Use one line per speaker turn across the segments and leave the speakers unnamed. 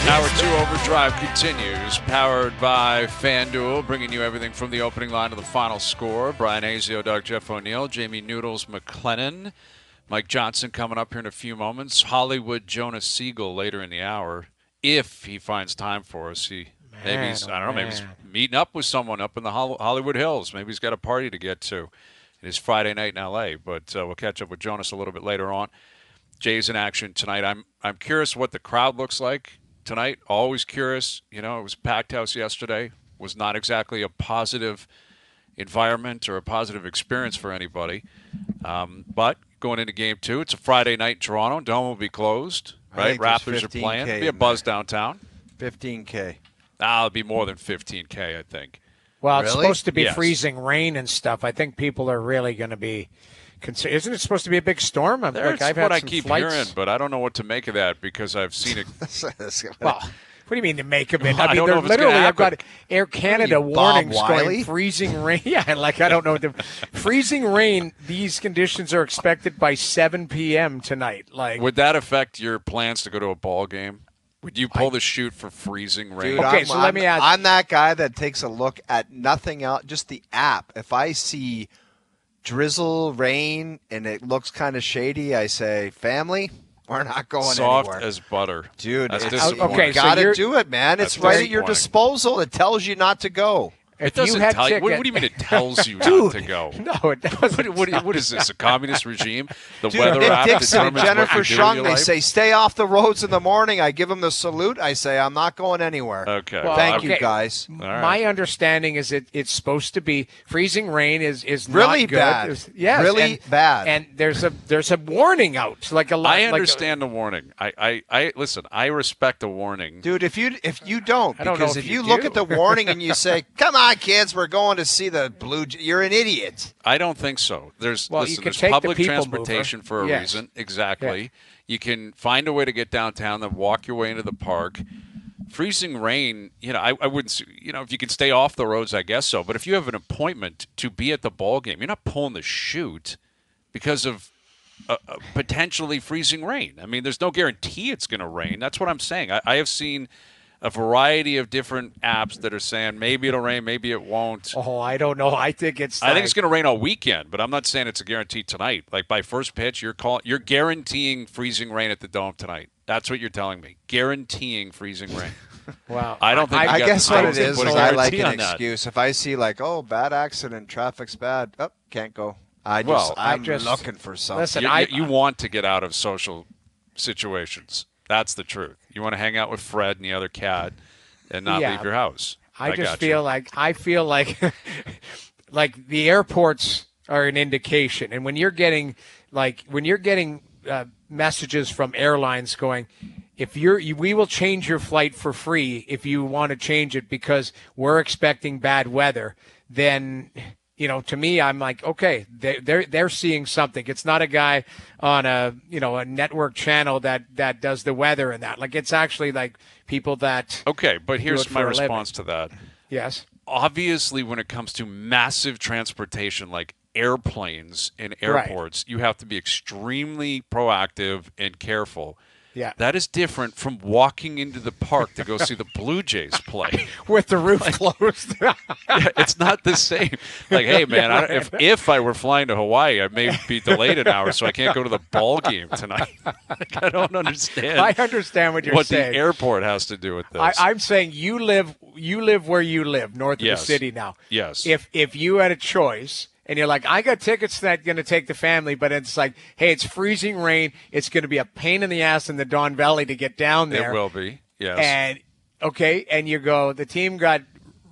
Hour 2 Overdrive continues, powered by FanDuel, bringing you everything from the opening line to the final score. Bryan Hayes, Doug, Jeff O'Neill, Jamie Noodles McLennan, Mike Johnson coming up here in a few moments. Hollywood Jonas Siegel later in the hour, if he finds time for us. Maybe he's meeting up with someone up in the Hollywood Hills. Maybe he's got a party to get to. It is Friday night in L.A., but we'll catch up with Jonas a little bit later on. Jay's in action tonight. I'm curious what the crowd looks like tonight. Always curious. You know, it was a packed house yesterday. Was not exactly a positive environment or a positive experience for anybody. But going into Game 2, it's a Friday night in Toronto. Dome will be closed. Right? Raptors are playing. There'll be a buzz downtown.
15K.
It'll be more than 15K, I think.
Well, it's supposed to be freezing rain and stuff. I think people are really going to be concerned. Isn't it supposed to be a big storm?
That's what I keep hearing, but I don't know what to make of that because I've seen it.
Well, what do you mean to make of it?
I mean, they're literally,
I've got Air Canada warnings going freezing rain. Yeah, I don't know. Freezing rain, these conditions are expected by 7 p.m. tonight.
Would that affect your plans to go to a ball game? Would you pull the chute for freezing rain?
Dude, okay, let me ask. I'm that guy that takes a look at nothing else, just the app. If I see drizzle, rain, and it looks kind of shady, I say, family, we're not going
Soft
anywhere.
As butter.
Dude,
that's
disappointing. Okay, you got to do it, man. It's right at your disposal. It tells you not to go.
It doesn't tell you. What do you mean it tells you not to go?
No, it doesn't.
What is this, a communist regime? The weather app
Dixon and
determines
Jennifer
what you
Shung,
do in your
they
life?
say, stay off the roads in the morning. I give them the salute. I say, I'm not going anywhere.
Okay.
Well, thank you, guys.
My understanding is it's supposed to be freezing rain is
really
not good.
bad.
Yes,
really bad.
And there's a warning out.
I understand the warning. I listen. I respect the warning,
dude. If you don't, because if you look at the warning and you say, "Come on, kids, we're going to see the Blue," you're an idiot.
I don't think so. There's
there's
public transportation for a reason. Exactly.
Yeah.
You can find a way to get downtown, then walk your way into the park. Freezing rain, I wouldn't, if you can stay off the roads, I guess so. But if you have an appointment to be at the ball game, you're not pulling the chute because of potentially freezing rain. I mean, there's no guarantee it's going to rain. That's what I'm saying. I have seen a variety of different apps that are saying maybe it'll rain, maybe it won't.
Oh, I don't know. I think it's
going to rain all weekend, but I'm not saying it's a guarantee tonight. Like by first pitch, you're guaranteeing freezing rain at the Dome tonight. That's what you're telling me. Guaranteeing freezing rain.
Wow.
I don't think
I guess what it is I like an
that.
excuse. If I see bad accident, traffic's bad, can't go. I'm looking for something.
Listen,
you want to get out of social situations. That's the truth. You want to hang out with Fred and the other cat and not leave your house.
I feel like like the airports are an indication. And when you're getting messages from airlines going, we will change your flight for free if you want to change it because we're expecting bad weather, then to me, I'm like, okay, they're seeing something. It's not a guy on a network channel that does the weather and that. Like, it's actually like people that.
Okay, but here's my response to that.
Yes.
Obviously, when it comes to massive transportation like airplanes and airports, you have to be extremely proactive and careful.
Yeah.
That is different from walking into the park to go see the Blue Jays play.
With the roof closed.
It's not the same. Like, hey, man, if I were flying to Hawaii, I may be delayed an hour, so I can't go to the ball game tonight. I don't understand.
I understand what you're saying.
What the airport has to do with this.
I'm saying you live where you live, north of the city now.
Yes.
If you had a choice, and you're like, I got tickets that going to take the family, but it's like, hey, it's freezing rain. It's going to be a pain in the ass in the Don Valley to get down there.
It will be, yes.
And you go, the team got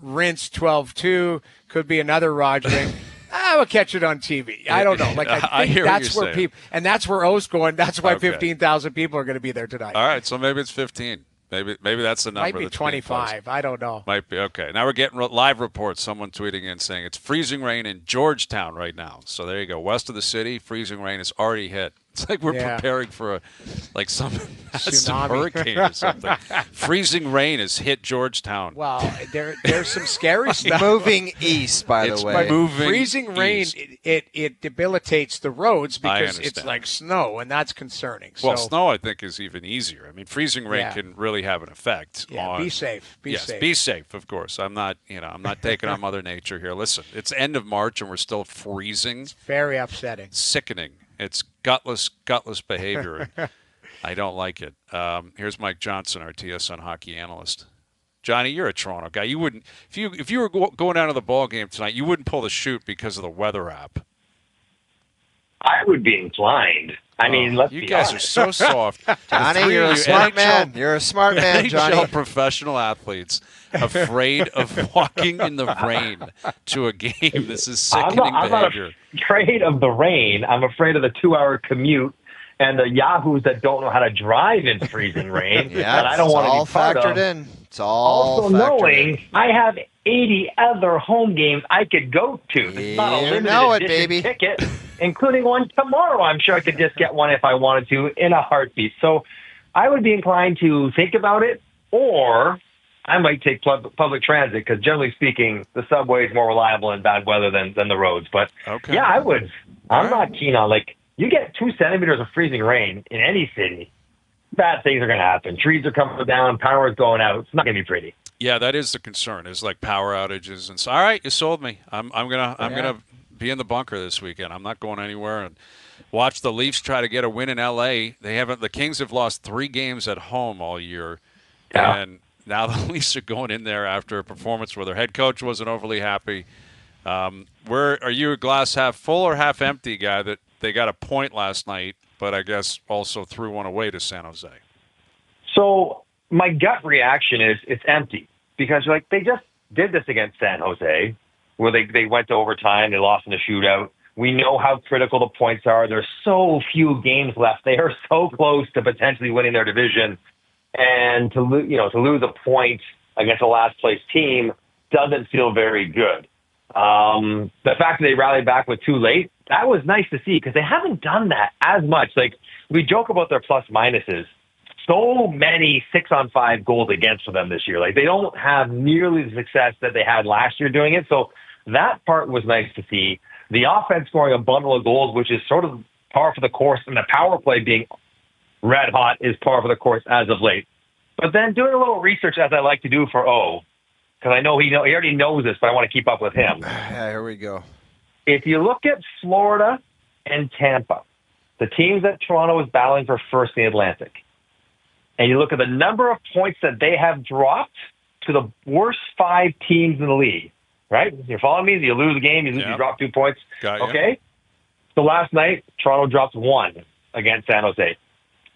rinsed 12-2, could be another rogering. I will catch it on TV. I don't know. Like I think that's where people, and that's where O's going. That's why 15,000 people are going to be there tonight.
All right, so maybe it's 15. Maybe that's the number.
Might be 25. I don't know.
Might be. Okay. Now we're getting live reports. Someone tweeting in saying it's freezing rain in Georgetown right now. So there you go. West of the city, freezing rain has already hit It's like we're preparing for some massive hurricane or something. Freezing rain has hit Georgetown.
Well, there's some scary stuff.
Moving east, by the way.
Freezing rain, it debilitates the roads because it's like snow, and that's concerning.
Well, snow, I think, is even easier. I mean, freezing rain can really have an effect.
Yeah, be safe. Be safe.
Be safe, of course. I'm not taking on Mother Nature here. Listen, it's end of March, and we're still freezing.
It's very upsetting.
Sickening. It's gutless behavior. I don't like it. Here's Mike Johnson, our TSN Hockey analyst. Johnny, you're a Toronto guy. You wouldn't if you were going down to the ball game tonight, you wouldn't pull the chute because of the weather app.
I would be inclined. I mean, let's be honest.
You guys are so soft.
Johnny, you're a smart man. You're a smart man, Johnny.
NHL professional athletes afraid of walking in the rain to a game. This is sickening behavior.
I'm not afraid of the rain. I'm afraid of the 2-hour commute and the yahoos that don't know how to drive in freezing rain. And I don't want to be part of.
It's all
also knowing I have 80 other home games I could go to. It's not a limited edition ticket, including one tomorrow. I'm sure I could just get one if I wanted to in a heartbeat. So I would be inclined to think about it, or I might take public transit because, generally speaking, the subway is more reliable in bad weather than the roads. But, yeah, I would. I'm not keen on, you get 2 centimeters of freezing rain in any city, bad things are going to happen. Trees are coming down, power is going out. It's not going to be pretty.
Yeah, that is the concern. Is power outages and so. All right, you sold me. I'm gonna be in the bunker this weekend. I'm not going anywhere and watch the Leafs try to get a win in L.A. The Kings have lost 3 games at home all year, and now the Leafs are going in there after a performance where their head coach wasn't overly happy. Where are you, a glass half full or half empty guy that they got a point last night, but I guess also threw one away to San Jose?
So my gut reaction is it's empty because they just did this against San Jose where they went to overtime. They lost in the shootout. We know how critical the points are. There's so few games left. They are so close to potentially winning their division. And to lose a point against a last place team doesn't feel very good. The fact that they rallied back with too late, that was nice to see because they haven't done that as much. We joke about their plus minuses. So many 6-on-5 goals against for them this year. They don't have nearly the success that they had last year doing it. So that part was nice to see. The offense scoring a bundle of goals, which is sort of par for the course, and the power play being red hot is par for the course as of late. But then doing a little research, as I like to do for O, because I know he already knows this, but I want to keep up with him.
Yeah, here we go.
If you look at Florida and Tampa, the teams that Toronto is battling for first in the Atlantic, and you look at the number of points that they have dropped to the worst 5 teams in the league, right? You're following me? You lose a game, you drop 2 points. Okay? So last night, Toronto dropped 1 against San Jose.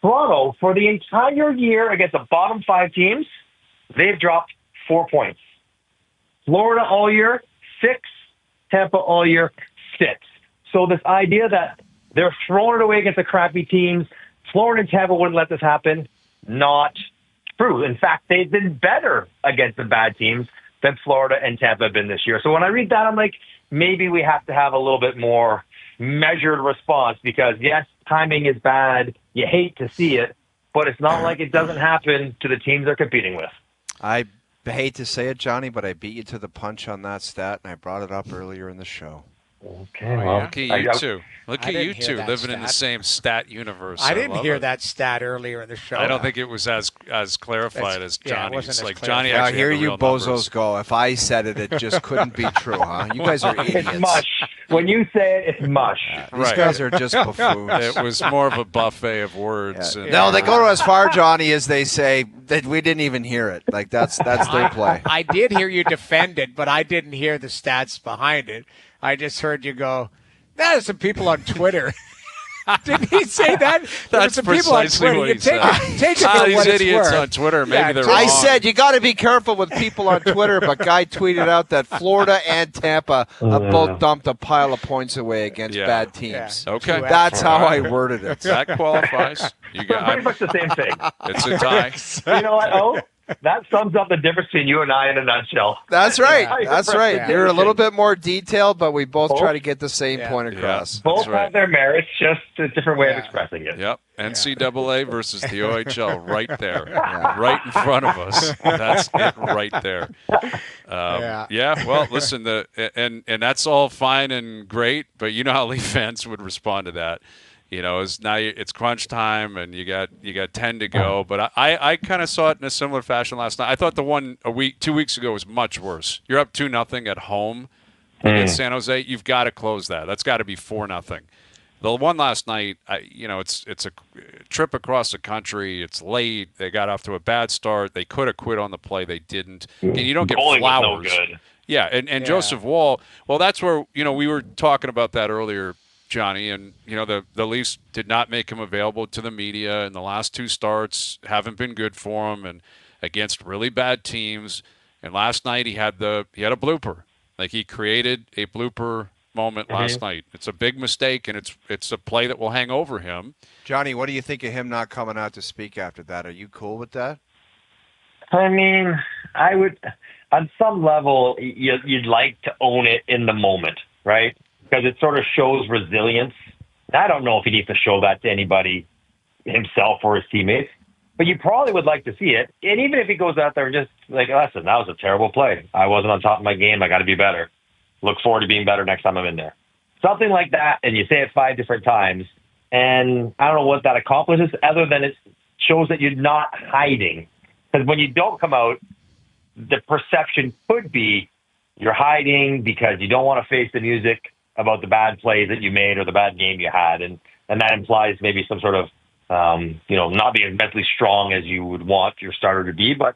Toronto, for the entire year against the bottom 5 teams, they've dropped 4 points. Florida all year, 6. Tampa all year, 6. So this idea that they're throwing it away against the crappy teams, Florida and Tampa wouldn't let this happen, not true. In fact, they've been better against the bad teams than Florida and Tampa have been this year. So when I read that, I'm like, maybe we have to have a little bit more measured response because, yes, timing is bad. You hate to see it, but it's not like it doesn't happen to the teams they're competing with.
I hate to say it, Johnny, but I beat you to the punch on that stat, and I brought it up earlier in the show.
Okay,
look at you two. Look at you two living in the same stat universe.
I didn't hear that stat earlier in the show.
I don't think it was as clarified as Johnny's.
Johnny, I hear you bozos go. If I said it, it just couldn't be true, huh? You guys are idiots.
It's mush. When you say it, it's mush.
These guys are just buffoons.
It was more of a buffet of words.
Yeah. No, they go as far, Johnny, as they say that we didn't even hear it. That's their play.
I did hear you defend it, but I didn't hear the stats behind it. I just heard you go, there's some people on Twitter. Didn't he say that?
That's some people on Twitter.
What he said. Take it for
these
what
idiots
it's worth.
on Twitter, maybe they're wrong.
I said you got to be careful with people on Twitter, but Guy tweeted out that Florida and Tampa have both dumped a pile of points away against bad teams.
Yeah. Okay.
That's how I worded it.
That qualifies.
Pretty much the same thing.
It's a tie.
You know what, that sums up the difference between you and I in a nutshell.
That's right. That's right.
Yeah.
You're a little bit more detailed, but we both try to get the same point across.
Both
right.
have their merits, just a different way of expressing it.
Yep. NCAA versus the OHL right there. Right in front of us. That's it right there. Well, listen, and that's all fine and great, but you know how Leaf fans would respond to that. You know, it's crunch time and you got 10 to go. But I kind of saw it in a similar fashion last night. I thought the one 2 weeks ago was much worse. You're up 2-0 at home against San Jose. You've got to close that. That's got to be 4-0. The one last night, it's a trip across the country. It's late. They got off to a bad start. They could have quit on the play. They didn't. And you don't get
Goalie
flowers.
was no good.
Yeah, and Joseph Woll. Well, that's where we were talking about that earlier, Johnny, and the Leafs did not make him available to the media, and the last two starts haven't been good for him, and against really bad teams. And last night he had a blooper, like he created a blooper moment last night. It's a big mistake, and it's a play that will hang over him.
Johnny, what do you think of him not coming out to speak after that? Are you cool with that?
I mean, I would, on some level, you'd like to own it in the moment, right? Because it sort of shows resilience. I don't know if he needs to show that to anybody, himself or his teammates, but you probably would like to see it. And even if he goes out there and just like, listen, that was a terrible play. I wasn't on top of my game. I got to be better. Look forward to being better next time I'm in there. Something like that, and you say it 5 different times, and I don't know what that accomplishes other than it shows that you're not hiding. Because when you don't come out, the perception could be you're hiding because you don't want to face the music about the bad plays that you made or the bad game you had. And that implies maybe some sort of, not being mentally strong as you would want your starter to be. But,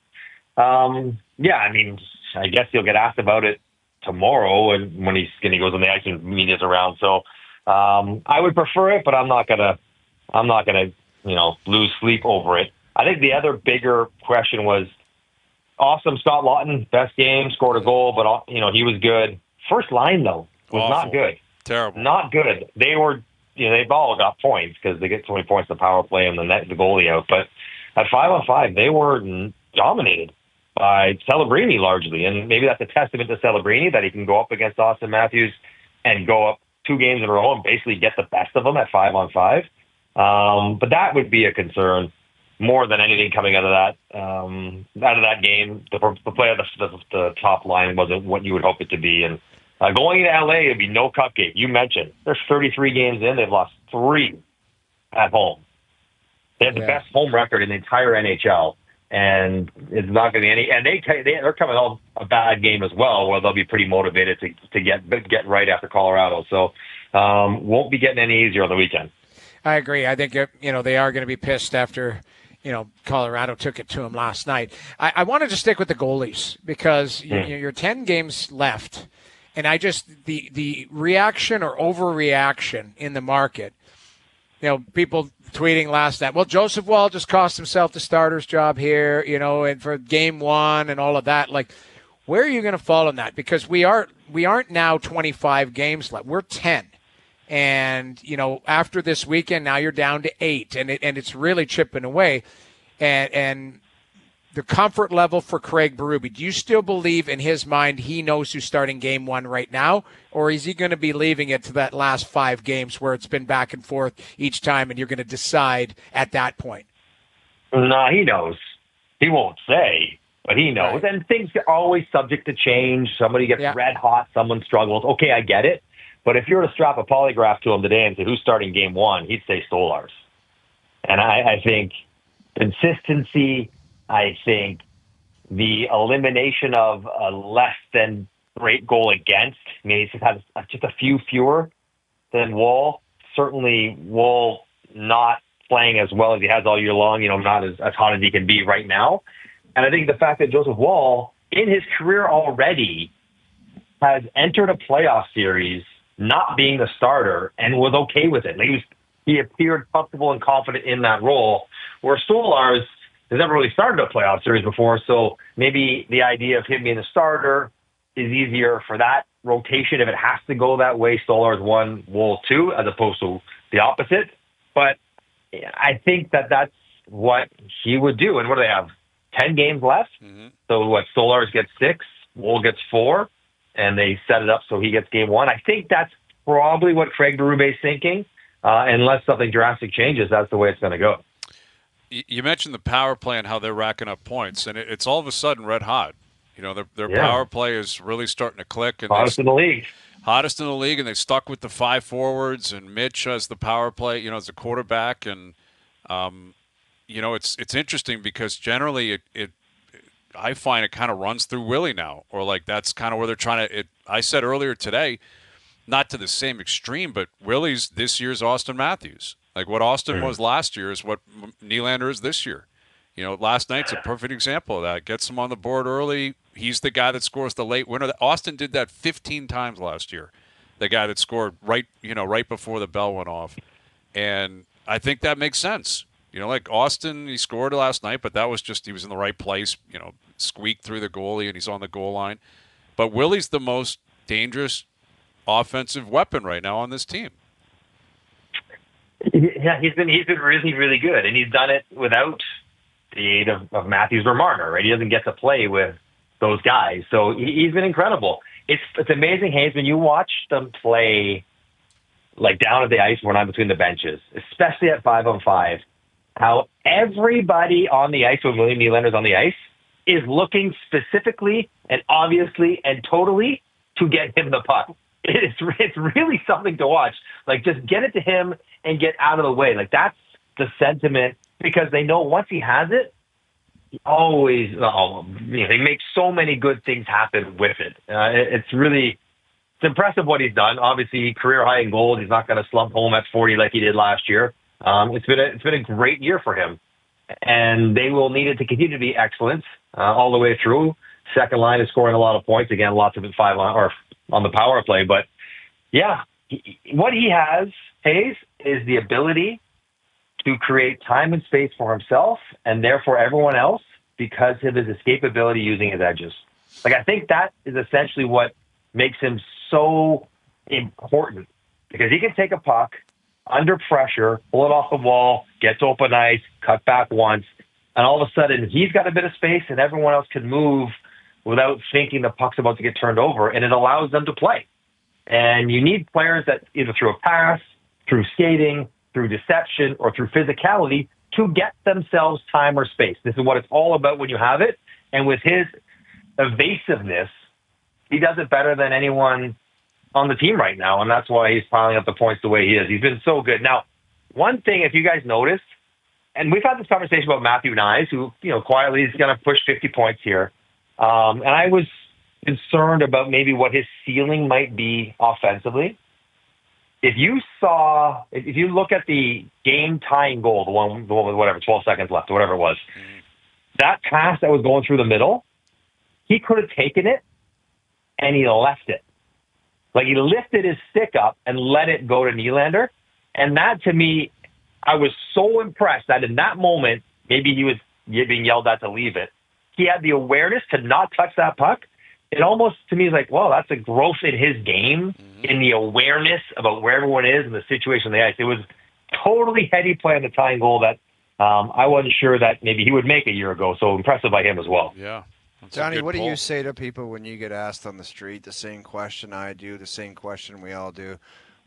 I mean, I guess he'll get asked about it tomorrow and when he goes on the ice and media's around. So I would prefer it, but I'm not gonna lose sleep over it. I think the other bigger question was awesome. Scott Lawton, best game, scored a goal, but he was good. First line though was
awful.
Not good.
Terrible. Not
good. They were, they've all got points because they get so many points in the power play and the goalie out. But at 5-on-5, they were dominated by Celebrini largely. And maybe that's a testament to Celebrini that he can go up against Austin Matthews and go up 2 games in a row and basically get the best of them at 5-on-5. But that would be a concern more than anything coming out of that game. The play of the top line wasn't what you would hope it to be. And going into LA, it'd be no cupcake. You mentioned there's 33 games in. They've lost 3 at home. They have the best home record in the entire NHL. And it's not going to be any. And they're coming off a bad game as well, where they'll be pretty motivated to get right after Colorado. So won't be getting any easier on the weekend.
I agree. I think they are going to be pissed after Colorado took it to them last night. I wanted to stick with the goalies because you're 10 games left, and the reaction or overreaction in the market. People tweeting last night, well, Joseph Woll just cost himself the starter's job here, and for game 1 and all of that. Like, where are you going to fall in that? Because we aren't now 25 games left. We're 10. And, after this weekend, now you're down to 8, and it's really chipping away. And the comfort level for Craig Berube, do you still believe in his mind he knows who's starting game 1 right now? Or is he going to be leaving it to that last 5 games where it's been back and forth each time and you're going to decide at that point?
No, he knows. He won't say, but he knows. Right. And things are always subject to change. Somebody gets red hot, someone struggles. Okay, I get it. But if you were to strap a polygraph to him today and say, who's starting game 1, he'd say Stolarz. And I think consistency, I think the elimination of a less than great goal against, I mean, he has just a few fewer than Woll. Certainly Woll not playing as well as he has all year long, not as hot as he can be right now. And I think the fact that Joseph Woll, in his career already, has entered a playoff series not being the starter and was okay with it. He appeared comfortable and confident in that role, where Stolarz has never really started a playoff series before, so maybe the idea of him being the starter is easier for that rotation if it has to go that way. Stolarz 1, Woll 2, as opposed to the opposite. But I think that's what he would do. And what do they have? 10 games left.
Mm-hmm.
So what, Stolarz gets 6, Woll gets 4, and they set it up so he gets game 1. I think that's probably what Craig Berube is thinking. Unless something drastic changes, that's the way it's going to go.
You mentioned the power play and how they're racking up points, and it's all of a sudden red hot. You know, their power play is really starting to click. And
Hottest in the league.
Hottest in the league, and they stuck with the 5 forwards and Mitch as the power play, you know, as a quarterback. And, you know, it's interesting because generally I find it kind of runs through Willie now, or like that's kind of where they're trying to I said earlier today, not to the same extreme, but Willie's this year's Austin Matthews. Like what Austin was last year is what Nylander is this year. You know, last night's a perfect example of that. Gets him on the board early. He's the guy that scores the late winner. Austin did that 15 times last year. The guy that scored right before the bell went off. And I think that makes sense. You know, like Austin, he scored last night, but that was just he was in the right place, you know, squeaked through the goalie and he's on the goal line. But Willie's the most dangerous offensive weapon right now on this team.
Yeah, he's been really, really good, and he's done it without the aid of Matthews or Marner, right? He doesn't get to play with those guys, so he's been incredible. It's amazing, Hayes, when you watch them play, like down at the ice, we're not between the benches, especially at 5-on-5, how everybody on the ice when William Nylander's on the ice is looking specifically and obviously and totally to get him the puck. It's really something to watch. Like, just get it to him and get out of the way. Like, that's the sentiment, because they know once he has it, he always, they make so many good things happen with it. It's impressive what he's done. Obviously, career high in goals. He's not going to slump home at 40 like he did last year. It's been a great year for him, and they will need it to continue to be excellent all the way through. Second line is scoring a lot of points. Again, lots of it on the power play. But, yeah, what he has, Hayes, is the ability to create time and space for himself and therefore everyone else because of his escapability using his edges. Like, I think that is essentially what makes him so important, because he can take a puck under pressure, pull it off the wall, get to open ice, cut back once, and all of a sudden he's got a bit of space and everyone else can move without thinking the puck's about to get turned over, and it allows them to play. And you need players that either through a pass, through skating, through deception, or through physicality to get themselves time or space. This is what it's all about when you have it. And with his evasiveness, he does it better than anyone on the team right now, and that's why he's piling up the points the way he is. He's been so good. Now, one thing, if you guys noticed, and we've had this conversation about Matthew Nyes, who, quietly is going to push 50 points here. And I was concerned about maybe what his ceiling might be offensively. If you look at the game-tying goal, the one with whatever, 12 seconds left or whatever it was, that pass that was going through the middle, he could have taken it and he left it. Like, he lifted his stick up and let it go to Nylander. And that, to me, I was so impressed that in that moment, maybe he was being yelled at to leave it. He had the awareness to not touch that puck. It almost, to me, is like, well, that's a growth in his game, in the awareness about where everyone is and the situation on the ice. It was totally heady play on the tying goal that I wasn't sure that maybe he would make a year ago. So impressive by him as well.
Yeah.
Johnny, what do you say to people when you get asked on the street the same question I do, the same question we all do?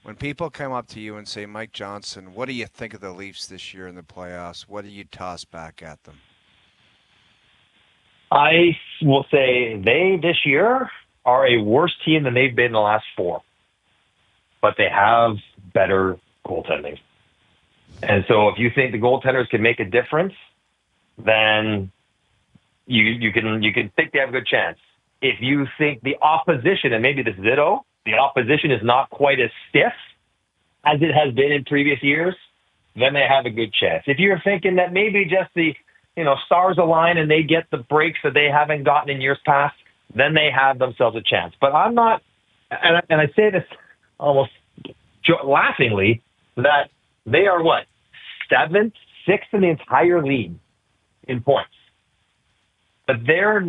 When people come up to you and say, Mike Johnson, what do you think of the Leafs this year in the playoffs? What do you toss back at them?
I will say they, this year, are a worse team than they've been in the last 4. But they have better goaltending. And so if you think the goaltenders can make a difference, then you can think they have a good chance. If you think the opposition, and maybe this is it, the opposition is not quite as stiff as it has been in previous years, then they have a good chance. If you're thinking that maybe just the stars align and they get the breaks that they haven't gotten in years past, then they have themselves a chance. But I'm not, and I say this almost laughingly, that they are 7th, 6th in the entire league in points. But they're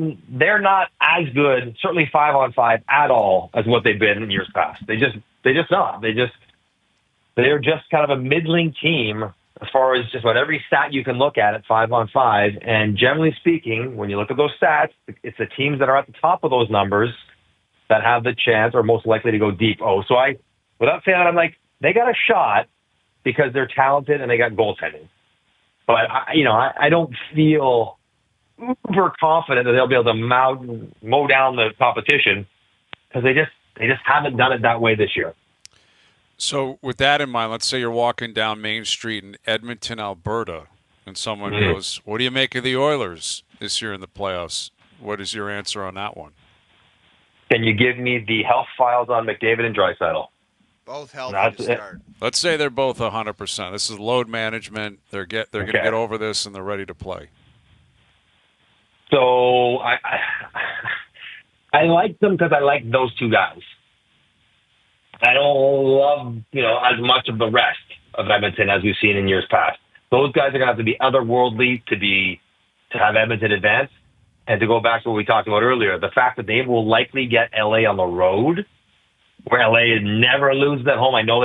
not as good, certainly 5-on-5 at all, as what they've been in years past. They're just not. They're just kind of a middling team as far as just about every stat you can look at 5-on-5. And generally speaking, when you look at those stats, it's the teams that are at the top of those numbers that have the chance or most likely to go deep. So without saying that, I'm like, they got a shot because they're talented and they got goaltending. But I don't feel uber confident that they'll be able to mow down the competition because they just haven't done it that way this year.
So with that in mind, let's say you're walking down Main Street in Edmonton, Alberta, and someone goes, "What do you make of the Oilers this year in the playoffs?" What is your answer on that one?
Can you give me the health files on McDavid and Draisaitl?
Both healthy to start.
Let's say they're both 100%. This is load management. They're going to get over this, and they're ready to play.
So I like them because I like those two guys. I don't love, as much of the rest of Edmonton as we've seen in years past. Those guys are going to have to be otherworldly to have Edmonton advance. And to go back to what we talked about earlier, the fact that they will likely get LA on the road, where LA never loses at home. I know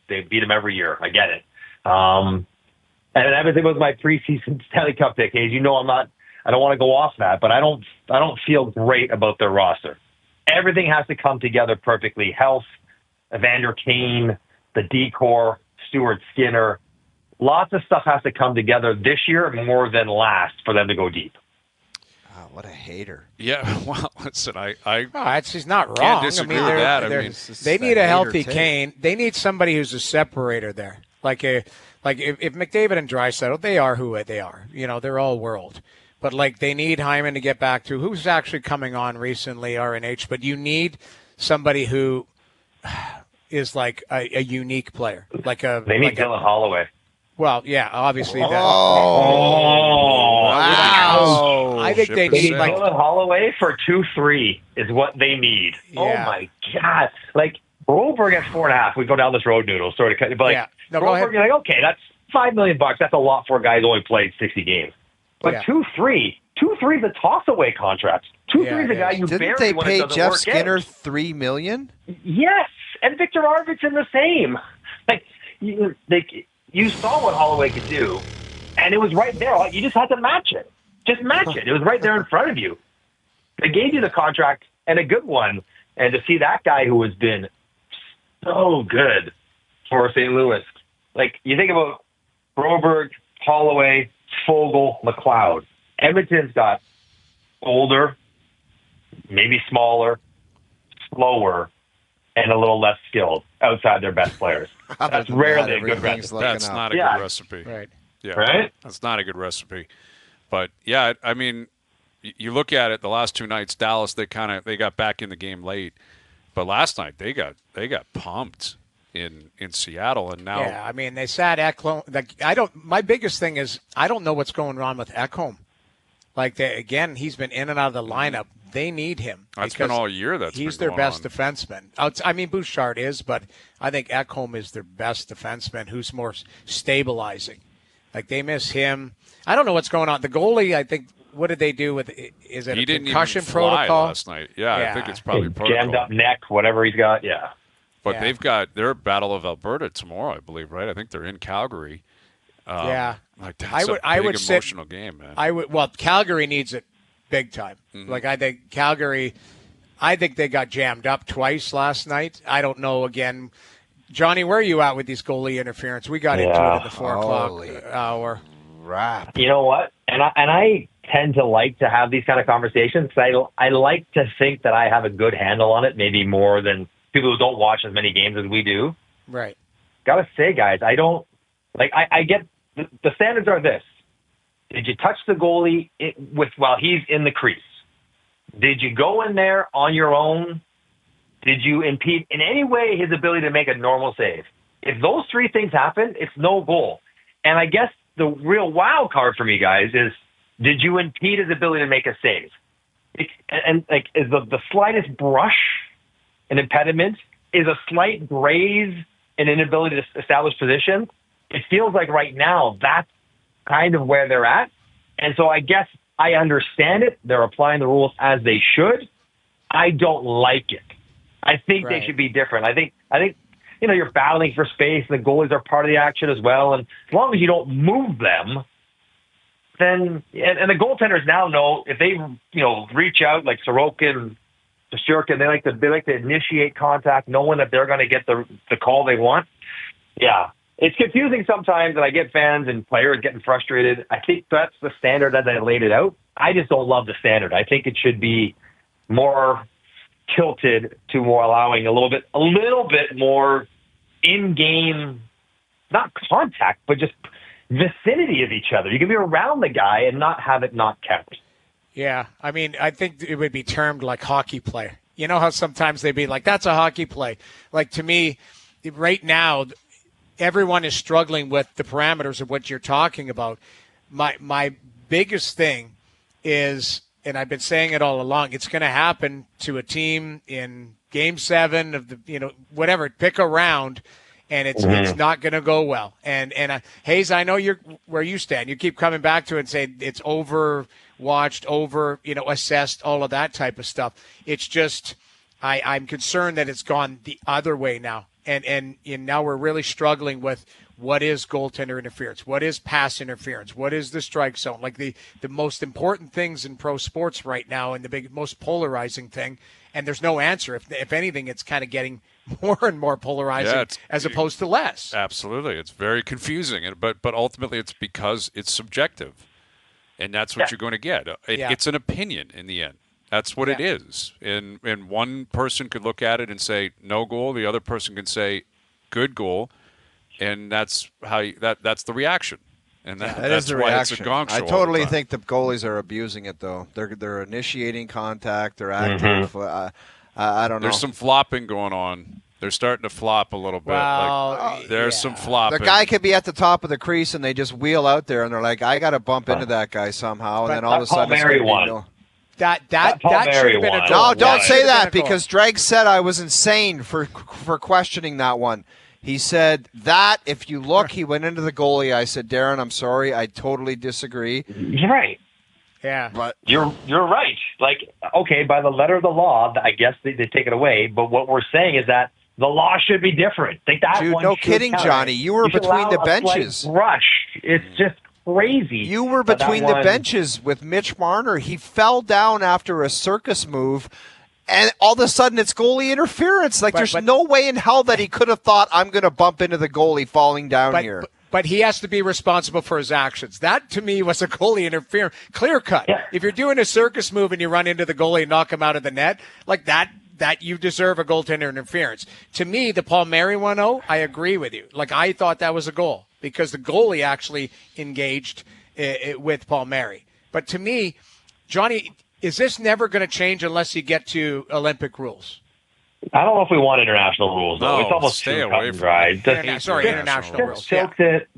they beat them every year. I get it. And Edmonton was my preseason Stanley Cup pick. As you know, I don't want to go off that, but I don't feel great about their roster. Everything has to come together perfectly. Health, Evander Kane, the decor, Stuart Skinner. Lots of stuff has to come together this year more than last for them to go deep.
Oh, what a hater.
Yeah, well, listen,
He's not wrong.
Can't disagree with that.
They need a healthy Kane. They need somebody who's a separator there. Like if McDavid and Draisaitl, they are who they are. They're all world. But they need Hyman to get back to who's actually coming on recently, RNH. But you need somebody who is like a unique player.
They need Dylan Holloway.
Well, yeah, obviously.
Wow.
I think they need
Dylan Holloway for 2-3 is what they need.
Yeah.
Oh my God! Broberg at 4.5. We go down this road, Noodle. Sorry to cut you, but Broberg, you're like, okay, that's $5 million. That's a lot for a guy who's only played 60 games. But 2-3 is a toss-away contract. 2-3 is a guy you
Didn't
bury
they
when it
pay
doesn't
Jeff
work
Skinner
out.
$3 million?
Yes, and Victor Arvidsson the same. You saw what Holloway could do, and it was right there. You just had to match it. Just match it. It was right there in front of you. They gave you the contract and a good one, and to see that guy who has been so good for St. Louis. You think about Broberg, Holloway, Fogle, McLeod. Edmonton's got older, maybe smaller, slower, and a little less skilled outside their best players. That's rarely a good recipe.
That's not a good recipe.
Right.
Yeah.
Right?
That's not a good recipe. But, yeah, I mean, you look at it, the last two nights, Dallas, they got back in the game late. But last night, they got pumped in Seattle, and now
I mean they sat Ekholm. My biggest thing is I don't know what's going on with Ekholm. He's been in and out of the lineup. They need him.
That's been all year.
He's their best defenseman. I mean Bouchard is, but I think Ekholm is their best defenseman. Who's more stabilizing? They miss him. I don't know what's going on. The goalie, I think. What did they do with? Is it a concussion protocol
last night? Yeah, I think it's probably protocol.
Jammed up neck, whatever he's got. Yeah.
But they've got their Battle of Alberta tomorrow, I believe, right? I think they're in Calgary. That's a big emotional game, man.
Calgary needs it big time.
Mm-hmm.
I think Calgary, they got jammed up twice last night. I don't know again. Johnny, where are you at with these goalie interference? We got into it in the 4 o'clock hour.
Right.
You know what? And I tend to like to have these kind of conversations. I like to think that I have a good handle on it, maybe more than people who don't watch as many games as we do.
Right.
Gotta say, guys, I don't I get the standards are this. Did you touch the goalie while he's in the crease? Did you go in there on your own? Did you impede in any way his ability to make a normal save? If those three things happen, it's no goal. And I guess the real wild card for me, guys, is did you impede his ability to make a save? Is the slightest brush an impediment? Is a slight graze an inability to establish position? It feels like right now that's kind of where they're at. And so I guess I understand it. They're applying the rules as they should. I don't like it. I think they should be different. I think you're battling for space, and the goalies are part of the action as well. And as long as you don't move them, then and the goaltenders now know if they reach out like Sorokin and Shesterkin, they like to initiate contact, knowing that they're going to get the call they want. Yeah, it's confusing sometimes, and I get fans and players getting frustrated. I think that's the standard as I laid it out. I just don't love the standard. I think it should be more tilted to more allowing a little bit more in-game, not contact, but just vicinity of each other. You can be around the guy and not have it not count.
Yeah, I mean, I think it would be termed like hockey play. You know how sometimes they'd be like, that's a hockey play. Like, to me, right now, everyone is struggling with the parameters of what you're talking about. My biggest thing is, and I've been saying it all along, it's going to happen to a team in Game 7 of the, whatever, pick a round, and it's not going to go well. And Hayes, I know you're where you stand. You keep coming back to it and saying it's overwatched, assessed, all of that type of stuff. It's just I'm concerned that it's gone the other way now. And now we're really struggling with what is goaltender interference, what is pass interference, what is the strike zone, like the most important things in pro sports right now, and the most polarizing thing. And there's no answer. If anything, it's kind of getting more and more polarizing as opposed to less.
Absolutely, it's very confusing, but ultimately it's because it's subjective, and that's what you're going to get. It's an opinion in the end. That's what it is. And one person could look at it and say no goal. The other person can say good goal, and that's how that's the reaction. And that's
the
why
reaction.
It's a gong show.
I totally think the goalies are abusing it, though. They're initiating contact. They're active. I don't know.
There's some flopping going on. They're starting to flop a little bit.
Well,
there's some flopping.
The guy could be at the top of the crease, and they just wheel out there, and they're like, I got to bump into that guy somehow. And then all of a sudden, it's going to be no.
That should have been a goal.
No, don't say that, because Dreg said I was insane for questioning that one. He said that if you look, he went into the goalie. I said, Darren, I'm sorry. I totally disagree.
You're right.
Yeah.
But
You're right. Like, okay, by the letter of the law, I guess they take it away. But what we're saying is that the law should be different. Like that.
Dude,
one
no
should
kidding,
count.
Johnny. You were
should
between the
allow a
benches.
slight rush. It's just crazy.
You were between the benches with Mitch Marner. He fell down after a circus move, and all of a sudden it's goalie interference. Like, there's no way in hell that he could have thought, I'm going to bump into the goalie falling down here.
But he has to be responsible for his actions. That, to me, was a goalie interference. Clear cut.
Yeah.
If you're doing a circus move and you run into the goalie and knock him out of the net, like that you deserve a goaltender interference. To me, the Palmieri 1-0, I agree with you. Like, I thought that was a goal because the goalie actually engaged with Palmieri. But to me, Johnny, is this never going to change unless you get to Olympic rules?
I don't know if we want international rules, though.
No,
it's almost
stay
too
away
cut and
from
dry.
International rules.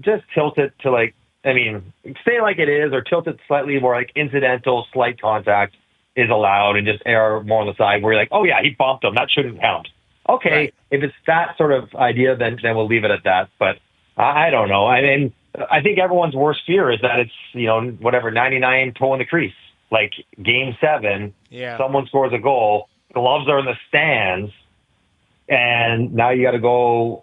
Just tilt it to, like, I mean, stay like it is, or tilt it slightly more like incidental, slight contact is allowed, and just err more on the side where you're like, oh yeah, he bumped him. That shouldn't count. Okay,
right.
If it's that sort of idea, then we'll leave it at that. But I don't know. I mean, I think everyone's worst fear is that it's, whatever, 99 toe in the crease. Like Game 7, someone scores a goal, gloves are in the stands, and now you got to go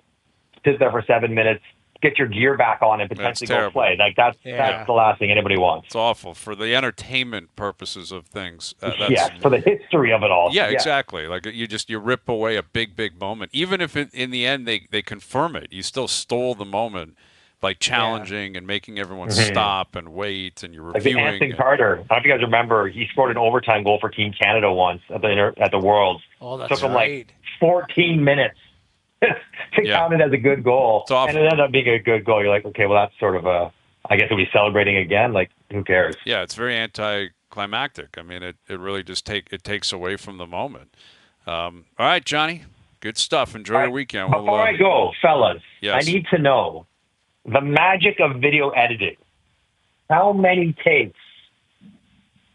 sit there for 7 minutes, get your gear back on, and potentially go play. Like that's the last thing anybody wants.
It's awful for the entertainment purposes of things.
For the history of it all.
Yeah, exactly. Like you rip away a big moment. Even if in the end they confirm it, you still stole the moment by challenging and making everyone stop and wait, and you're reviewing.
Like Anthony Carter. I don't know if you guys remember, he scored an overtime goal for Team Canada once at the Worlds.
Oh, that's
Took him
right.
like 14 minutes to count it as a good goal. And it ended up being a good goal. You're like, okay, well, that's sort of I guess we'll be celebrating again. Like, who cares?
Yeah, it's very anticlimactic. I mean, it really just takes away from the moment. All right, Johnny, good stuff. Enjoy your weekend.
Before I go, fellas,
yes.
I need to know the magic of video editing. How many takes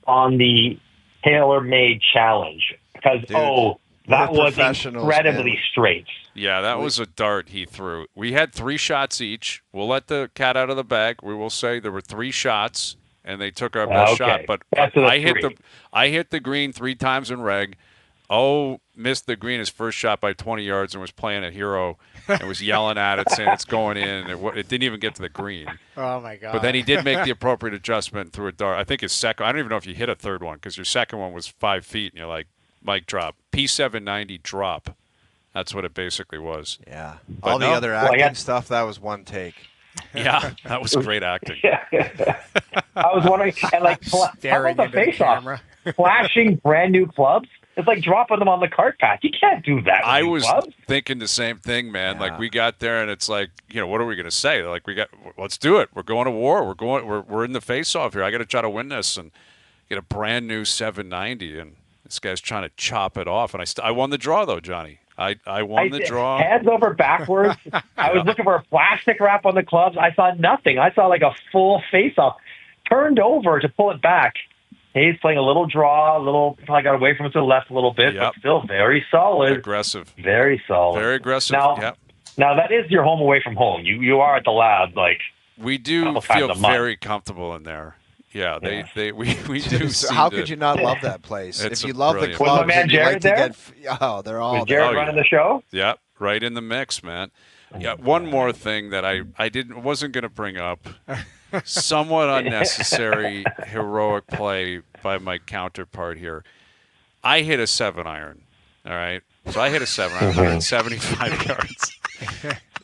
on the tailor-made challenge? Because, that was incredibly straight.
Yeah, that was a dart he threw. We had 3 shots each. We'll let the cat out of the bag. We will say there were 3 shots, and they took our best shot. But I hit the green 3 times in reg. O missed the green his first shot by 20 yards and was playing a hero and was yelling at it, saying it's going in. And it didn't even get to the green.
Oh, my God.
But then he did make the appropriate adjustment through a dart. I think his second – I don't even know if you hit a third one because your second one was 5 feet, and you're like, mic drop. P790 drop. That's what it basically was.
Yeah.
But
All the other acting stuff, that was one take.
Yeah, that was great acting.
Yeah. I was wondering, and like, how
Staring
about the
into the
face-off?
camera.
Flashing brand new clubs? It's like dropping them on the cart path. You can't do that with
I
new
was
clubs.
thinking the same thing, man.
Yeah.
Like we got there, and it's like, what are we going to say? They're like, let's do it. We're going to war. We're in the face-off here. I got to try to win this and get a brand new 790. And this guy's trying to chop it off. And I won the draw though, Johnny. I won the draw.
Hands over backwards. I was looking for a plastic wrap on the clubs. I saw nothing. I saw like a full face-off. Turned over to pull it back. Hayes playing a little draw, probably got away from it to the left a little bit, but still very solid.
Aggressive.
Very solid.
Very aggressive.
Now that is your home away from home. You are at the lab, like
we do feel very comfortable in there. Yeah, we do.
So how could you not love that place?
It's
if you love
brilliant.
the clubs,
Was my man
and you
Jared
like to
there?
get they're all
Was Jared running the show?
Yeah, right in the mix, man. Yeah, one more thing that I wasn't going to bring up. Somewhat unnecessary heroic play by my counterpart here. I hit a 7-iron, all right? So I hit a 7-iron, 175 yards.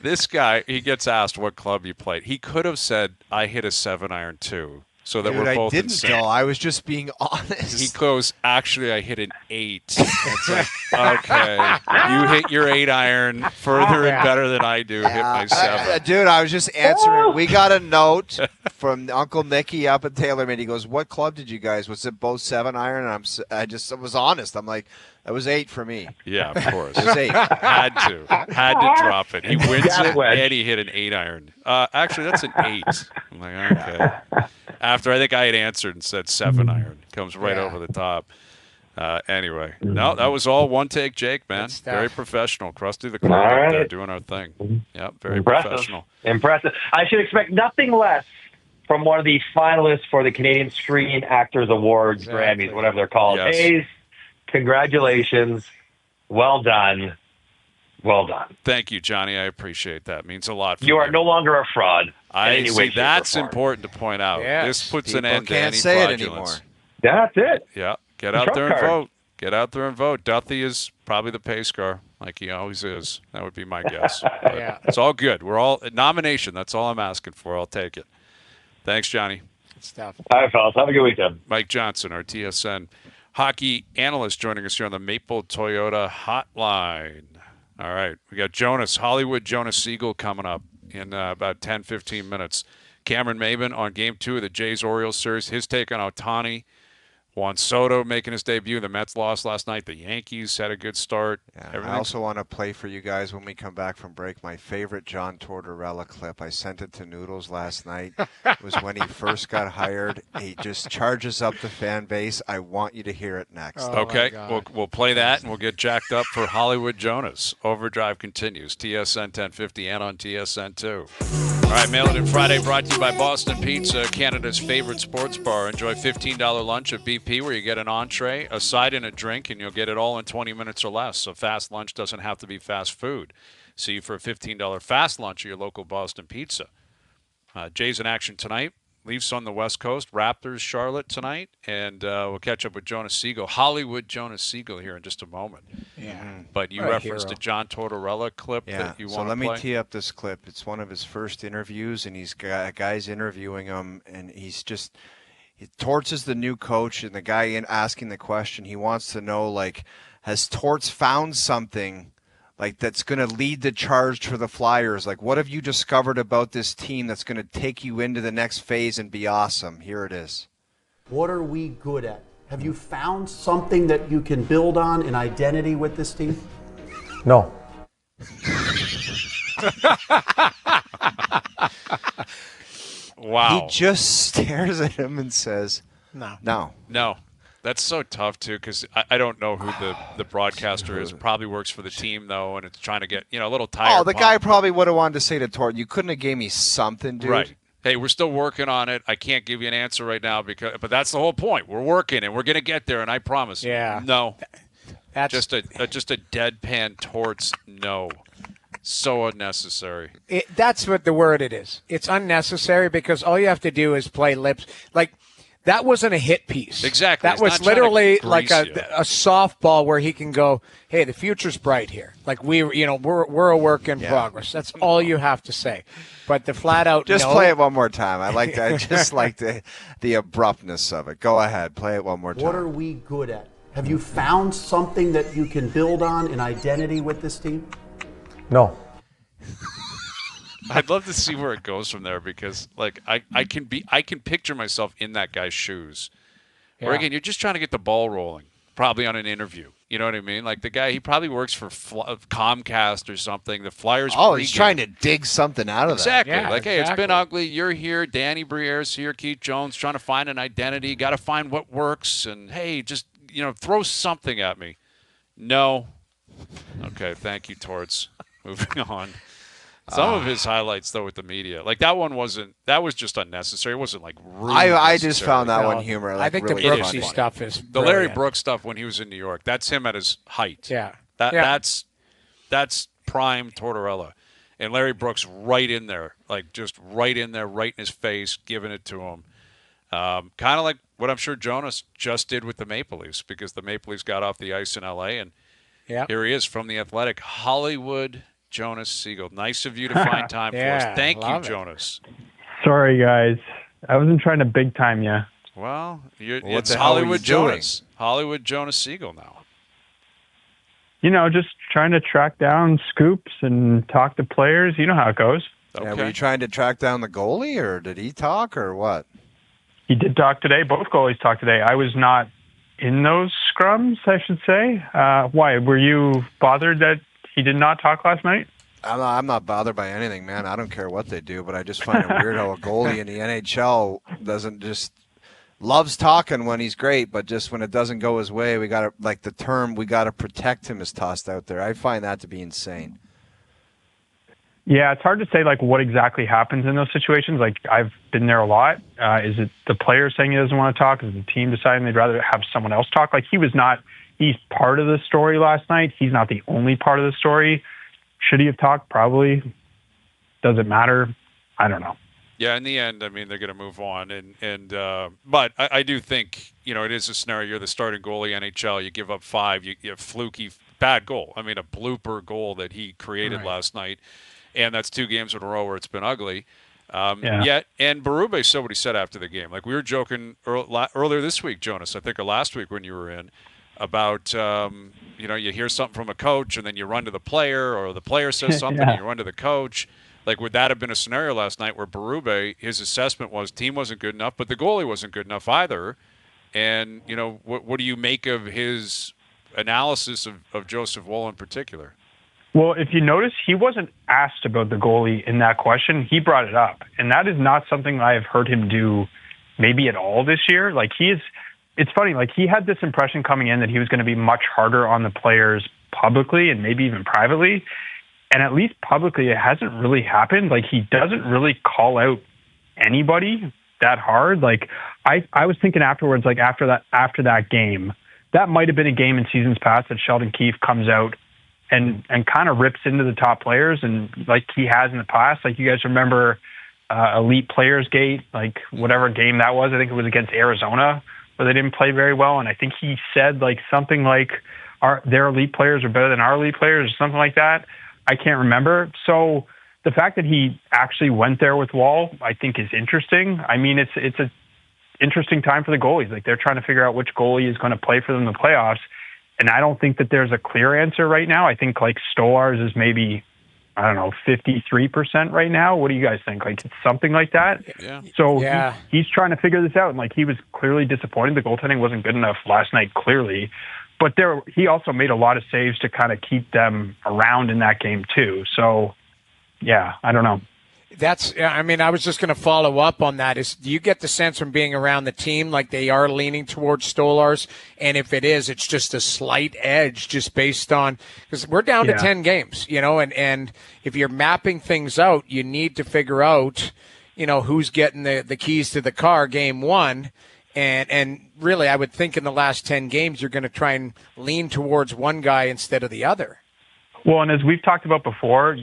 This guy, he gets asked what club you played. He could have said, I hit a 7-iron too. So that we're both
I didn't
insane.
know. I was just being honest.
He goes, actually, I hit an 8. It's like, okay, you hit your 8-iron further and better than I do. Hit my 7.
Dude, I was just answering. We got a note from Uncle Mickey up at TaylorMade. He goes, "What club did you guys? Was it both 7-iron?" And I was honest. I'm like, that was 8 for me.
Yeah, of course.
It was 8.
Had to drop it. He wins it, and he hit an 8-iron. Actually, that's an 8. I'm like, okay. After I think I had answered and said 7-iron. Comes right over the top. Anyway, no, that was all one take, Jake, man. Very professional. Krusty the Clown up there doing our thing. Yeah, very professional.
Impressive. I should expect nothing less from one of the finalists for the Canadian Screen Actors Awards, Grammys, whatever they're called.
Yes.
Hayes, congratulations. Well done. Well done.
Thank you, Johnny. I appreciate that. It means a lot for
You are no longer a fraud.
I see. That's important to point out.
Yes.
This puts
People
an end to
can't
any
say it
fraudulence.
anymore.
That's it.
Yeah. Get out there and
card.
vote. Get out there and vote. Duthie is probably the pace car, like he always is. That would be my guess.
Yeah.
It's all good. We're all nomination. That's all I'm asking for. I'll take it. Thanks, Johnny.
Good stuff.
All right, fellas. Have a good weekend.
Mike Johnson, our TSN hockey analyst, joining us here on the Maple Toyota Hotline. All right. We got Hollywood Jonas Siegel coming up in about 10, 15 minutes. Cameron Maben on Game 2 of the Jays-Orioles series. His take on Ohtani. Juan Soto making his debut. The Mets lost last night. The Yankees had a good start.
Yeah, I also want to play for you guys when we come back from break my favorite John Tortorella clip. I sent it to Noodles last night. It was when he first got hired. He just charges up the fan base. I want you to hear it next.
Okay, we'll play that, and we'll get jacked up for Hollywood Jonas. Overdrive continues. TSN 1050 and on TSN 2. All right, Mail It In Friday brought to you by Boston Pizza, Canada's favorite sports bar. Enjoy $15 lunch at BP where you get an entree, a side, and a drink, and you'll get it all in 20 minutes or less. So fast lunch doesn't have to be fast food. See you for a $15 fast lunch at your local Boston Pizza. Jays in action tonight. Leafs on the West Coast. Raptors, Charlotte tonight. And we'll catch up with Jonas Siegel, Hollywood Jonas Siegel, here in just a moment.
Yeah.
But you referenced a John Tortorella clip that you want to play.
So let me tee up this clip. It's one of his first interviews, and he's got guys interviewing him, and Torts is the new coach, and the guy asking the question, he wants to know, like, has Torts found something like that's going to lead the charge for the Flyers? Like, what have you discovered about this team that's going to take you into the next phase and be awesome? Here it is.
What are we good at? Have you found something that you can build on, an identity with this team?
No.
Wow.
He just stares at him and says,
No.
No. That's so tough, too, because I don't know who the broadcaster is. Probably works for the team, though, and it's trying to get, a little tired.
Oh, the guy probably would have wanted to say to Tort, you couldn't have gave me something, dude.
Right. Hey, we're still working on it. I can't give you an answer right now, but that's the whole point. We're working, and we're going to get there, and I promise.
Yeah.
No.
That's
just a deadpan Torts. No, so unnecessary.
That's what the word it is. It's unnecessary because all you have to do is play lips. Like, that wasn't a hit piece.
Exactly.
That was literally like a softball where he can go, hey, the future's bright here. Like, we're a work in progress. That's all you have to say. But the flat out
just play it one more time. I just like the abruptness of it. Go ahead, play it one more time.
What are we good at? Have you found something that you can build on, an identity with this team?
No.
I'd love to see where it goes from there because, like, I can picture myself in that guy's shoes. Yeah. Where again, you're just trying to get the ball rolling, probably on an interview. You know what I mean? Like the guy, he probably works for Comcast or something. The Flyers.
Oh, he's trying to dig something out of
that.
Yeah,
like, hey, it's been ugly. You're here. Danny Briere's here. Keith Jones trying to find an identity. Got to find what works. And hey, just throw something at me. No. Okay, thank you, Torts. Moving on. Some of his highlights, though, with the media, like that one wasn't. That was just unnecessary. It wasn't like rude.
I just found that one humor.
I think
really
the Brooksy stuff is
the Larry Brooks stuff when he was in New York. That's him at his height.
Yeah,
that's prime Tortorella, and Larry Brooks right in there, like just right in there, right in his face, giving it to him. Kind of like what I'm sure Jonas just did with the Maple Leafs because the Maple Leafs got off the ice in L.A. and here he is from the Athletic, Hollywood. Jonas Siegel. Nice of you to find time for us. Thank you, Jonas.
Sorry, guys. I wasn't trying to big time you.
Well, it's Hollywood Jonas. Hollywood Jonas Siegel now.
Just trying to track down scoops and talk to players. You know how it goes.
Okay. Yeah, were you trying to track down the goalie, or did he talk, or what?
He did talk today. Both goalies talked today. I was not in those scrums, I should say. Why? Were you bothered that he did not talk last night?
I'm not bothered by anything, man. I don't care what they do, but I just find it weird how a goalie in the NHL doesn't just loves talking when he's great, but just when it doesn't go his way, we got to, like the term, we got to protect him is tossed out there. I find that to be insane.
Yeah, it's hard to say like what exactly happens in those situations. Like I've been there a lot. Is it the player saying he doesn't want to talk? Is the team deciding they'd rather have someone else talk? Like he's part of the story last night. He's not the only part of the story. Should he have talked? Probably. Does it matter? I don't know.
Yeah, in the end, I mean, they're going to move on. But I do think, it is a scenario. You're the starting goalie, NHL. You give up 5. You have fluky, bad goal. I mean, a blooper goal that he created last night. And that's 2 games in a row where it's been ugly. And Berube said what he said after the game. Like we were joking earlier this week, Jonas, I think, or last week when you were in, about, you hear something from a coach and then you run to the player, or the player says something and you run to the coach. Like, would that have been a scenario last night where Berube, his assessment was team wasn't good enough, but the goalie wasn't good enough either? And, what do you make of his analysis of Joseph Woll in particular?
Well, if you notice, he wasn't asked about the goalie in that question. He brought it up. And that is not something I have heard him do maybe at all this year. Like, it's funny, like he had this impression coming in that he was going to be much harder on the players publicly and maybe even privately. And at least publicly, it hasn't really happened. Like he doesn't really call out anybody that hard. Like I was thinking afterwards, like after that game, that might have been a game in seasons past that Sheldon Keefe comes out and kind of rips into the top players, and like he has in the past. Like you guys remember Elite Players Gate, like whatever game that was. I think it was against Arizona, where they didn't play very well. And I think he said like something like their elite players are better than our elite players or something like that. I can't remember. So the fact that he actually went there with Woll, I think is interesting. I mean, it's an interesting time for the goalies. Like they're trying to figure out which goalie is going to play for them in the playoffs. And I don't think that there's a clear answer right now. I think like Stolarz is maybe, 53% right now. What do you guys think? Like it's something like that.
Yeah.
So he's trying to figure this out. And like he was clearly disappointed. The goaltending wasn't good enough last night, clearly. But he also made a lot of saves to kind of keep them around in that game too. So, yeah, I don't know.
I was just going to follow up on that. Do you get the sense from being around the team like they are leaning towards Stolarz? And if it is, it's just a slight edge just based on – because we're down to 10 games, and if you're mapping things out, you need to figure out, who's getting the keys to the car game 1. And really, I would think in the last 10 games, you're going to try and lean towards one guy instead of the other.
Well, and as we've talked about before,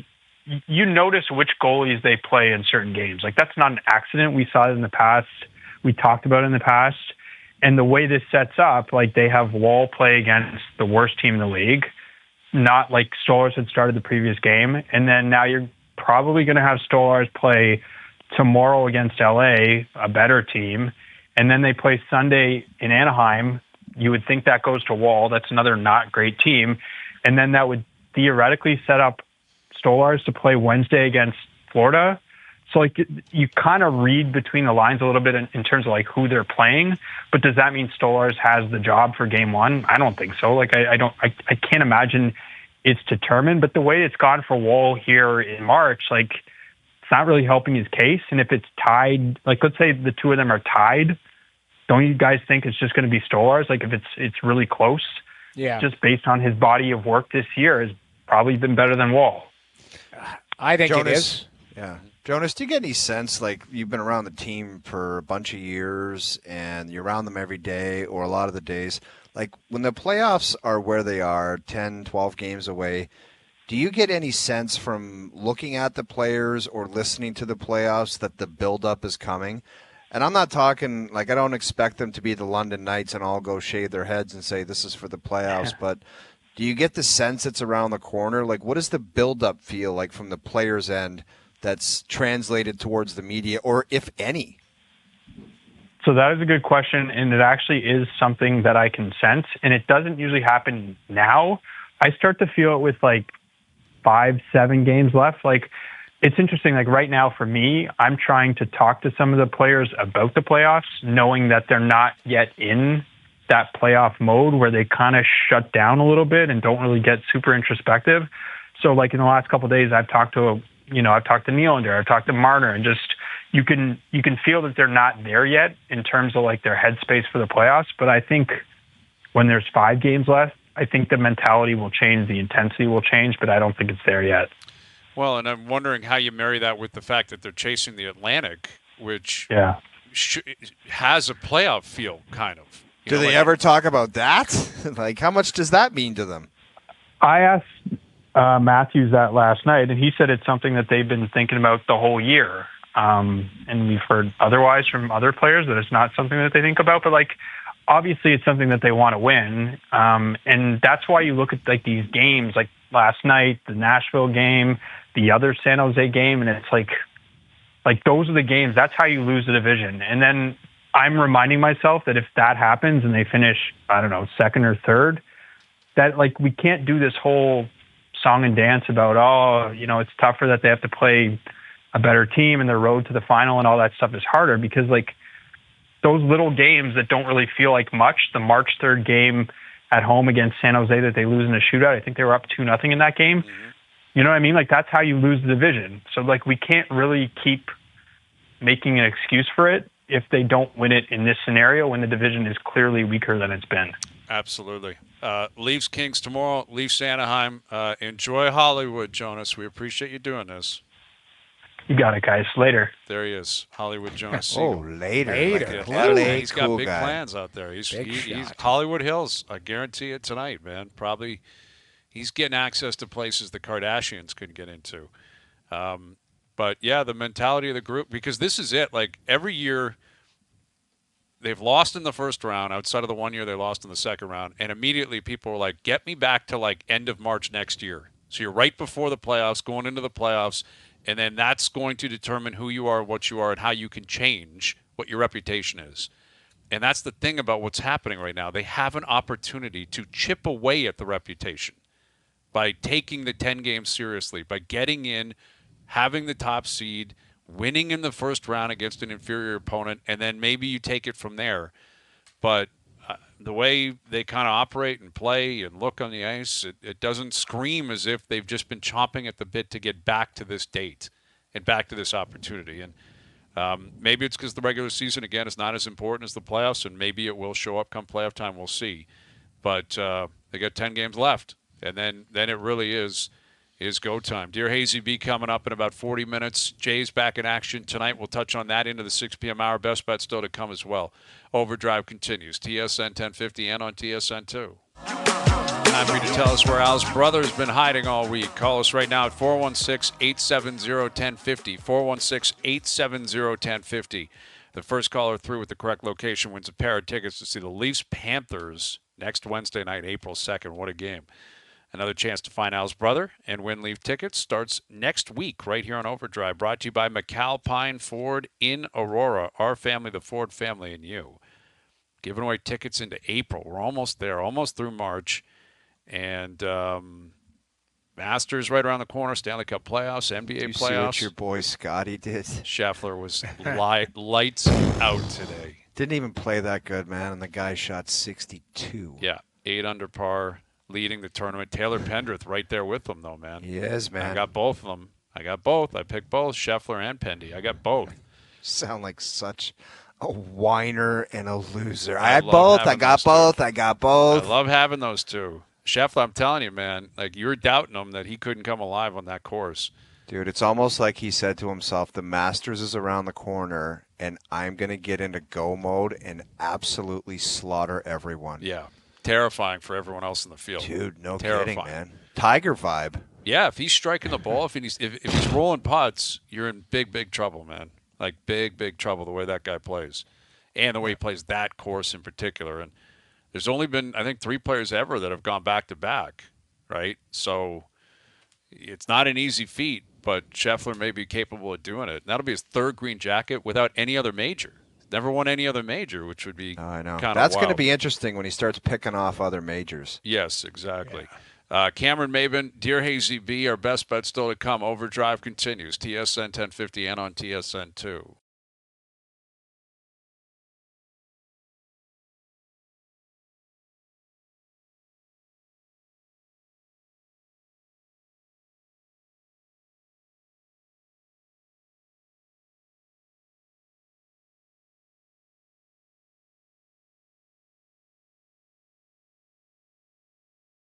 you notice which goalies they play in certain games. Like, that's not an accident. We saw it in the past. We talked about it in the past. And the way this sets up, like, they have Woll play against the worst team in the league, not like Stolarz had started the previous game. And then now you're probably going to have Stolarz play tomorrow against LA, a better team. And then they play Sunday in Anaheim. You would think that goes to Woll. That's another not great team. And then that would theoretically set up Stolarz to play Wednesday against Florida. So, like, you kind of read between the lines a little bit in terms of, like, who they're playing. But does that mean Stolarz has the job for game one? I don't think so. Like, I can't imagine it's determined. But the way it's gone for Woll here in March, like, it's not really helping his case. And if it's tied, like, let's say the two of them are tied, don't you guys think it's just going to be Stolarz? Like, if it's really close, just based on his body of work this year, has probably been better than Woll.
I think
Jonas,
it is.
Yeah. Jonas, do you get any sense, like, you've been around the team for a bunch of years and you're around them every day or a lot of the days, like, when the playoffs are where they are, 10, 12 games away, do you get any sense from looking at the players or listening to the playoffs that the buildup is coming? And I'm not talking, like, I don't expect them to be the London Knights and all go shave their heads and say this is for the playoffs, but do you get the sense it's around the corner? Like, what does the buildup feel like from the players' end that's translated towards the media, or if any?
So that is a good question, and it actually is something that I can sense, and it doesn't usually happen now. I start to feel it with, like, 5-7 games left. Like, it's interesting, like, right now for me, I'm trying to talk to some of the players about the playoffs, knowing that they're not yet in that playoff mode where they kind of shut down a little bit and don't really get super introspective. So, like, in the last couple of days, I've talked to Nylander, I've talked to Marner, and just you can feel that they're not there yet in terms of, like, their headspace for the playoffs. But I think when there's 5 games left, I think the mentality will change, the intensity will change, but I don't think it's there yet.
Well, and I'm wondering how you marry that with the fact that they're chasing the Atlantic, which has a playoff feel, kind of.
Do they ever talk about that? Like, how much does that mean to them?
I asked Matthews that last night, and he said it's something that they've been thinking about the whole year. And we've heard otherwise from other players that it's not something that they think about. But, like, obviously it's something that they want to win. And that's why you look at, like, these games, like last night, the Nashville game, the other San Jose game, and it's like those are the games. That's how you lose the division. And then I'm reminding myself that if that happens and they finish, I don't know, second or third, that, like, we can't do this whole song and dance about, it's tougher that they have to play a better team and their road to the final and all that stuff is harder, because, like, those little games that don't really feel like much, the March 3rd game at home against San Jose that they lose in a shootout, I think they were up 2-0 in that game. Mm-hmm. You know what I mean? Like, that's how you lose the division. So, like, we can't really keep making an excuse for it if they don't win it in this scenario when the division is clearly weaker than it's been.
Absolutely. Leafs Kings tomorrow, Leafs Anaheim. Enjoy Hollywood, Jonas. We appreciate you doing this.
You got it, guys. Later.
There he is, Hollywood Jonas Siegel.
Later.
He's got big plans out there. He's Hollywood Hills. I guarantee it tonight, man. Probably he's getting access to places the Kardashians couldn't get into. But, yeah, the mentality of the group, because this is it. Like, every year they've lost in the first round. Outside of the 1 year they lost in the second round. And immediately people were like, get me back to, like, end of March next year. So you're right before the playoffs, going into the playoffs. And then that's going to determine who you are, what you are, and how you can change what your reputation is. And that's the thing about what's happening right now. They have an opportunity to chip away at the reputation by taking the 10 games seriously, by getting in, having the top seed, winning in the first round against an inferior opponent, and then maybe you take it from there. But the way they kind of operate and play and look on the ice, it doesn't scream as if they've just been chomping at the bit to get back to this date and back to this opportunity. And maybe it's because the regular season, again, is not as important as the playoffs, and maybe it will show up come playoff time. We'll see. But they got 10 games left, and then it really is is go time. Dear Hazy B coming up in about 40 minutes. Jay's back in action tonight. We'll touch on that into the 6 p.m. hour. Best bet still to come as well. Overdrive continues. TSN 1050 and on TSN 2. Time for you to tell us where Al's brother's been hiding all week. Call us right now at 416-870-1050. 416-870-1050. The first caller through with the correct location wins a pair of tickets to see the Leafs-Panthers next Wednesday night, April 2nd. What a game. Another chance to find Al's brother and win Leaf tickets starts next week right here on Overdrive. Brought to you by McAlpine Ford in Aurora. Our family, the Ford family, and you. Giving away tickets into April. We're almost there, almost through March. And Masters right around the corner, Stanley Cup playoffs, NBA
Did you
playoffs.
see what your boy Scotty did?
Scheffler was lights out today.
Didn't even play that good, man, and the guy shot 62.
Yeah, 8 under par, leading the tournament. Taylor Pendrith right there with them, though, man.
He is, man.
I got both of them. I got both. I picked both, Scheffler and Pendy. I got both.
Sound like such a whiner and a loser.
I
I had
love
both. I
having
got
those two.
both. I got both.
I love having those two. Scheffler, I'm telling you, man, like you were doubting him that he couldn't come alive on that course.
Dude, it's almost like he said to himself, the Masters is around the corner, and I'm going to get into go mode and absolutely slaughter everyone.
Yeah, terrifying for everyone else in the field.
Dude, no
Terrifying.
kidding, man. Tiger vibe.
Yeah, if he's striking the ball, if he's rolling putts, you're in big, big trouble, man. Like big, big trouble the way that guy plays. And the way he plays that course in particular. And there's only been, I think, 3 players ever that have gone back-to-back, right? So it's not an easy feat, but Scheffler may be capable of doing it. And that'll be his 3rd green jacket without any other major. Never won any other major, which would be
I know.
kind of
That's going to
wild.
be interesting when he starts picking off other majors.
Yes, exactly. Cameron Maben, Dear Hazy B, our best bet still to come. Overdrive continues. TSN 1050 and on TSN 2.